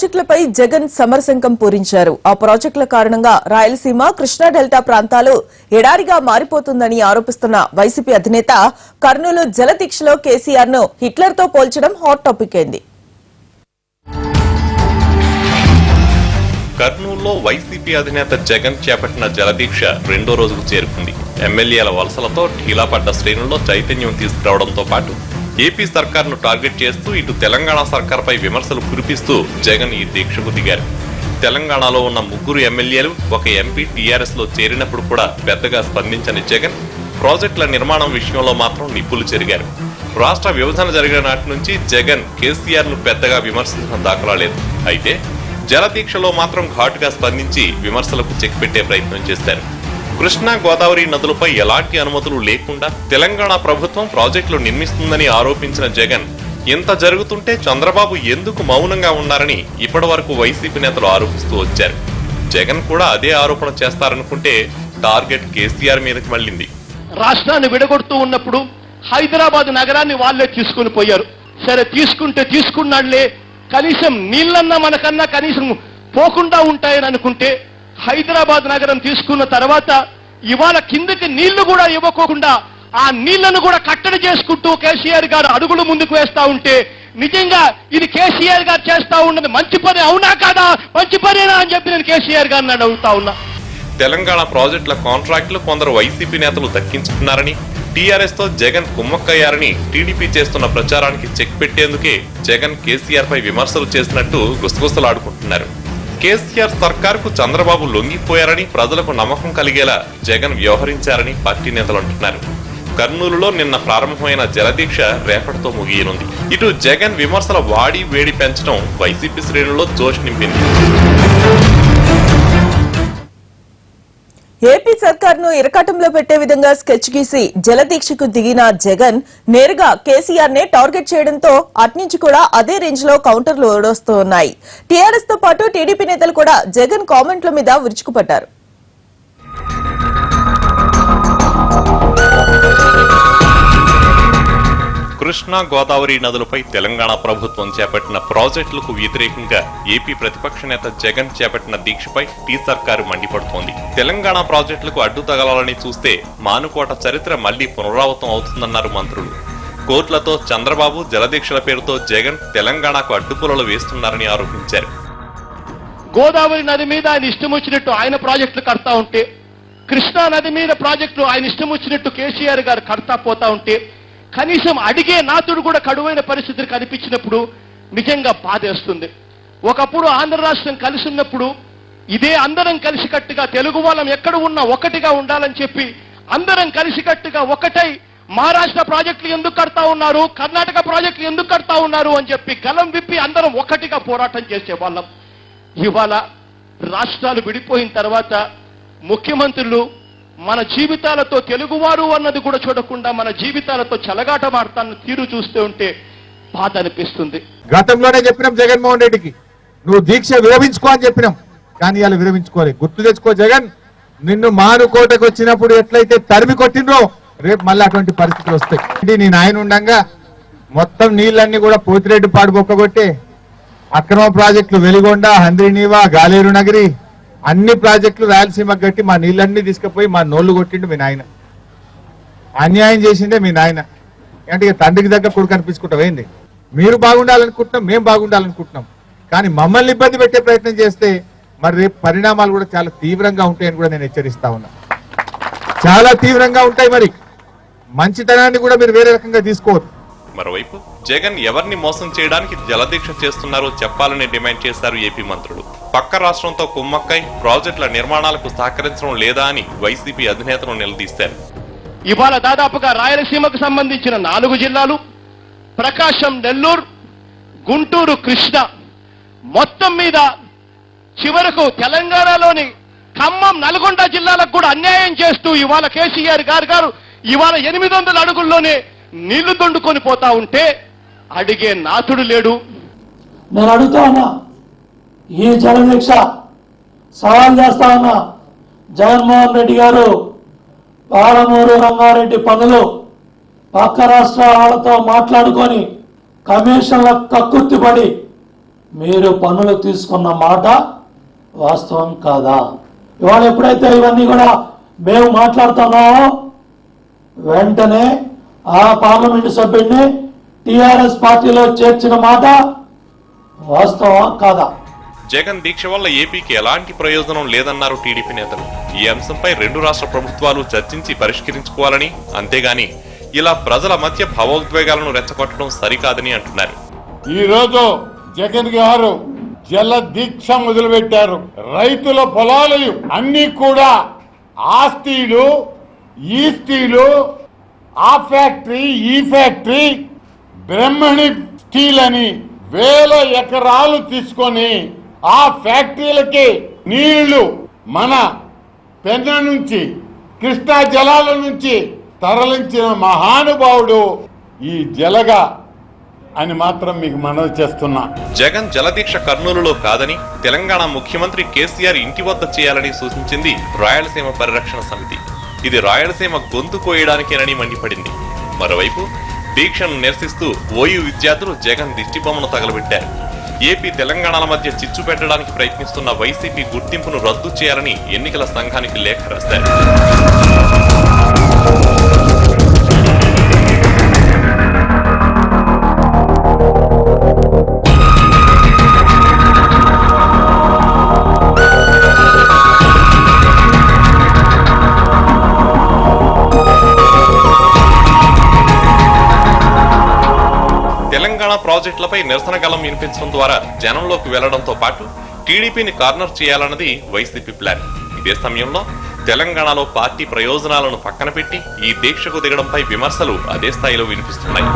ప్రాజెక్టులపై జగన్ సమరశంఖం పూరించారు. ఆ ప్రాజెక్టుల కారణంగా రాయలసీమ, కృష్ణా డెల్టా ప్రాంతాలు ఎడారిగా మారిపోతుందని ఆరోపిస్తున్న వైసీపీ అధినేత కర్నూలు జలదీక్షలో కేసీఆర్ ను హిట్లర్ తో పోల్చడం హాట్ టాపిక్ అయింది. కర్నూలులో వైసీపీ అధినేత జగన్ చేపట్టిన జలదీక్ష రెండో రోజుకు చేరుకుంది. ఎమ్మెల్యేల వలసలతో ఢీలా పడ్డ శ్రేణుల్లో చైతన్యం తీసుకురావడంతో పాటు ఏపీ సర్కార్ను టార్గెట్ చేస్తూ ఇటు తెలంగాణ సర్కార్పై విమర్శలు కురిపిస్తూ జగన్ ఈ దీక్షకు దిగారు. తెలంగాణలో ఉన్న ముగ్గురు ఎమ్మెల్యేలు, ఒక ఎంపీ టీఆర్ఎస్ లో చేరినప్పుడు కూడా పెద్దగా స్పందించని జగన్ ప్రాజెక్టుల నిర్మాణం విషయంలో మాత్రం నిప్పులు చెరిగారు. రాష్ట్ర విభజన జరిగిన నాటి నుంచి జగన్ కేసీఆర్ ను పెద్దగా విమర్శించిన దాఖలా లేదు. అయితే జలదీక్షలో మాత్రం ఘాటుగా స్పందించి విమర్శలకు చెక్ పెట్టే ప్రయత్నం చేశారు. కృష్ణా, గోదావరి నదులపై ఎలాంటి అనుమతులు లేకుండా తెలంగాణ ప్రభుత్వం ప్రాజెక్టులు నిర్మిస్తుందని ఆరోపించిన జగన్ ఇంత జరుగుతుంటే చంద్రబాబు ఎందుకు మౌనంగా ఉన్నారని ఇప్పటి వరకు వైసీపీ నేతలు ఆరోపిస్తూ వచ్చారు. జగన్ కూడా అదే ఆరోపణ చేస్తారనుకుంటే టార్గెట్ కేసీఆర్ మీదకి మళ్ళింది. రాష్ట్రాన్ని విడగొడుతూ ఉన్నప్పుడు హైదరాబాద్ నగరాన్ని వాళ్లే తీసుకుని పోయారు. సరే, తీసుకున్నాళ్లే, కనీసం నీళ్లన్నా మనకన్నా కనీసం పోకుండా ఉంటాయని అనుకుంటే హైదరాబాద్ నగరం తీసుకున్న తర్వాత ఇవాళ కిందకి నీళ్లు కూడా ఇవ్వకోకుండా ఆ నీళ్లను కూడా కట్టడి చేసుకుంటూ కేసీఆర్ గారు అడుగులు ముందుకు వేస్తా ఉంటే నిజంగా ఇది కేసీఆర్ గారు చేస్తా ఉన్నది మంచి పని అవునా కాదా, మంచి పనేనా అని చెప్పి నేను కేసీఆర్ గారిని అడుగుతా ఉన్నా. తెలంగాణ ప్రాజెక్టుల కాంట్రాక్టులు కొందరు వైసీపీ నేతలు దక్కించుకున్నారని, టీఆర్ఎస్ తో జగన్ కుమ్మక్కయ్యారని టీడీపీ చేస్తున్న ప్రచారానికి చెక్ పెట్టేందుకే జగన్ కేసీఆర్ పై విమర్శలు చేసినట్టు గుసగుసలాడుకుంటున్నారు. కేసీఆర్ సర్కార్కు చంద్రబాబు లొంగిపోయారని, ప్రజలకు నమ్మకం కలిగేలా జగన్ వ్యవహరించారని పార్టీ నేతలు అంటున్నారు. కర్నూలులో నిన్న ప్రారంభమైన జలదీక్ష రేపటితో ముగియనుంది. ఇటు జగన్ విమర్శల వాడి వేడి పెంచడం వైసీపీ శ్రేణుల్లో జోష్ నింపింది. ఏపీ సర్కార్ ను ఇరకాటంలో పెట్టే విధంగా స్కెచ్ గీసి జలదీక్షకు దిగిన జగన్ నేరుగా కేసీఆర్ నే టార్గెట్ చేయడంతో అట్నుంచి కూడా అదే రేంజ్ లో కౌంటర్లు ఓడొస్తూ ఉన్నాయి. టీఆర్ఎస్ తో పాటు టీడీపీ నేతలు కూడా జగన్ కామెంట్ల మీద విరుచుకుపడ్డారు. కృష్ణా, గోదావరి నదులపై తెలంగాణ ప్రభుత్వం చేపట్టిన ప్రాజెక్టులకు వ్యతిరేకంగా ఏపీ ప్రతిపక్ష నేత జగన్ చేపట్టిన దీక్షపై టీ సర్కారు మండిపడుతోంది. తెలంగాణ ప్రాజెక్టులకు అడ్డు తగలాలని చూస్తే మానుకోట చరిత్ర మళ్లీ పునరావృతం అవుతుందన్నారు మంత్రులు. కోర్టులతో చంద్రబాబు జలదీక్షల పేరుతో జగన్ తెలంగాణకు అడ్డుపులలు వేస్తున్నారని ఆరోపించారు. గోదావరి నది మీద ఆయన ఇష్టం వచ్చినట్టు ఆయన ప్రాజెక్టులు కడతా ఉంటే, కృష్ణా నది మీద ప్రాజెక్టులు ఆయన ఇష్టం వచ్చినట్టు కేసీఆర్ గారు కడతా పోతా ఉంటే, కనీసం అడిగే నాతుడు కూడా కడువైన పరిస్థితులు కనిపించినప్పుడు నిజంగా బాధేస్తుంది. ఒకప్పుడు ఆంధ్ర రాష్ట్రం కలిసి ఉన్నప్పుడు ఇదే అందరం కలిసికట్టుగా తెలుగు వాళ్ళం ఎక్కడ ఉన్నా ఒకటిగా ఉండాలని చెప్పి అందరం కలిసికట్టుగా ఒకటై మహారాష్ట్ర ప్రాజెక్టులు ఎందుకు కడతా ఉన్నారు, కర్ణాటక ప్రాజెక్టులు ఎందుకు కడతా ఉన్నారు అని చెప్పి గలం విప్పి అందరం ఒకటిగా పోరాటం చేసేవాళ్ళం. ఇవాళ రాష్ట్రాలు విడిపోయిన తర్వాత ముఖ్యమంత్రులు మన జీవితాలతో తెలుగువారు అన్నది కూడా చూడకుండా మన జీవితాలతో చెలగాటమాడుతాన్న తీరు చూస్తూ ఉంటే బాధ అనిపిస్తుంది. గతంలోనే చెప్పినాం జగన్మోహన్ రెడ్డికి, నువ్వు దీక్ష విరమించుకో అని చెప్పినాం, కానీ ఇలా విరమించుకోవాలి. గుర్తు తెచ్చుకో జగన్, నిన్ను మానుకోటకు వచ్చినప్పుడు ఎట్లయితే తరిమి కొట్టినో రేపు మళ్ళీ అటువంటి పరిస్థితులు వస్తాయి. నేను ఆయన ఉండగా మొత్తం నీళ్ళన్నీ కూడా పోతిరెడ్డి పాడు బొక్కగొట్టి అక్రమ ప్రాజెక్టులు వెలిగొండ, హంద్రీనీవా, గాలేరు నగరి అన్ని ప్రాజెక్టులు రాయలసీమకు కట్టి మా నీళ్ళన్నీ తీసుకుపోయి మా నోళ్లు కొట్టిండు మీ నాయన. అన్యాయం చేసిండే మీ నాయన. అంటే తండ్రికి దగ్గర కొడుకు అనిపించుకుంటాం ఏంది? మీరు బాగుండాలనుకుంటున్నాం, మేము బాగుండాలనుకుంటున్నాం, కానీ మమ్మల్ని ఇబ్బంది పెట్టే ప్రయత్నం చేస్తే మరి రేపు పరిణామాలు కూడా చాలా తీవ్రంగా ఉంటాయని కూడా నేను హెచ్చరిస్తా ఉన్నా. చాలా తీవ్రంగా ఉంటాయి. మరి మంచితనాన్ని కూడా మీరు వేరే రకంగా తీసుకోవద్దు. మరోవైపు జగన్ ఎవరిని మోసం చేయడానికి జలదీక్ష చేస్తున్నారో చెప్పాలని డిమాండ్ చేశారు ఏపీ మంత్రులు. పక్క రాష్ట్రంతో కుమ్మక్కై ప్రాజెక్టుల నిర్మాణాలకు సహకరించడం లేదా అని వైసీపీ అధినేతను నిలదీశారు. ఇవాళ దాదాపుగా రాయలసీమకు సంబంధించిన 4 జిల్లాలు, ప్రకాశం, నెల్లూరు, గుంటూరు, కృష్ణా, మొత్తం మీద చివరకు తెలంగాణలోని ఖమ్మం, నల్గొండ జిల్లాలకు కూడా అన్యాయం చేస్తూ ఇవాళ కేసీఆర్ గారు ఇవాళ 800 అడుగుల్లోనే నీళ్లు దొండుకొని పోతా ఉంటే అడిగే నాతుడు లేడు. నేను అడుగుతా ఉన్నా, ఈ జలదీక్ష సవాల్ చేస్తా ఉన్నా, జగన్మోహన్ రెడ్డి గారు పాలమూరు రంగారెడ్డి పనులు పక్క రాష్ట్రాలతో మాట్లాడుకొని కమిషన్ల కక్కుర్తిపడి మీరు పన్నులు తీసుకున్న మాట వాస్తవం కాదా? ఇవాళ ఎప్పుడైతే ఇవన్నీ కూడా మేము మాట్లాడుతున్నామో వెంటనే ఆ పార్లమెంటు సభ్యుడిని టిఆర్ఎస్ పార్టీలో చేర్చిన మాట వాస్తవం కాదా? జగన్ దీక్ష వల్ల ఏపీకి ఎలాంటి ప్రయోజనం లేదన్నారు టీడీపీ నేతలు. ఈ అంశంపై రెండు రాష్ట్ర ప్రభుత్వాలు చర్చించి పరిష్కరించుకోవాలని, అంతేగాని ఇలా ప్రజల మధ్య భావోద్వేగాలను రెచ్చగొట్టడం సరికాదని అంటున్నారు. ఈ రోజు జగన్ గారు జల దీక్ష మొదలుపెట్టారు. రైతుల పొలాలు అన్ని కూడా ఆ స్టీలు, ఈ స్టీలు, ఆ ఫ్యాక్టరీ, ఈ ఫ్యాక్టరీ, బ్రహ్మణి స్టీల్ అని వేల ఎకరాలు తీసుకొని ఆ ఫ్యాక్టరీలకి నీళ్లు మన పెన్న నుంచి, కృష్ణా జలాల నుంచి తరలించిన మహానుభావుడు ఈ జలగా అని మాత్రం మీకు మనవి చేస్తున్నా. జగన్ జలదీక్ష కర్నూలులో కాదని తెలంగాణ ముఖ్యమంత్రి కేసీఆర్ ఇంటి వద్ద చేయాలని సూచించింది రాయలసీమ పరిరక్షణ సమితి. ఇది రాయలసీమ గొంతు కోయడానికేనని మండిపడింది. మరోవైపు దీక్షను నిరసిస్తూ ఓయూ విద్యార్థులు జగన్ దిష్టిబొమ్మను తగలబెట్టారు. ఏపీ తెలంగాణల మధ్య చిచ్చు పెట్టడానికి ప్రయత్నిస్తున్న వైసీపీ గుర్తింపును రద్దు చేయాలని ఎన్నికల సంఘానికి లేఖ రాశారు. తెలంగాణ ప్రాజెక్టులపై నిరసన గళం వినిపించడం ద్వారా జనంలోకి వెళ్లడంతో పాటు టీడీపీని కార్నర్ చేయాలన్నది వైసీపీ ప్లాన్. ఇదే సమయంలో తెలంగాణలో పార్టీ ప్రయోజనాలను పక్కన పెట్టి ఈ దీక్షకు దిగడంపై విమర్శలు అదే స్థాయిలో వినిపిస్తున్నాయి.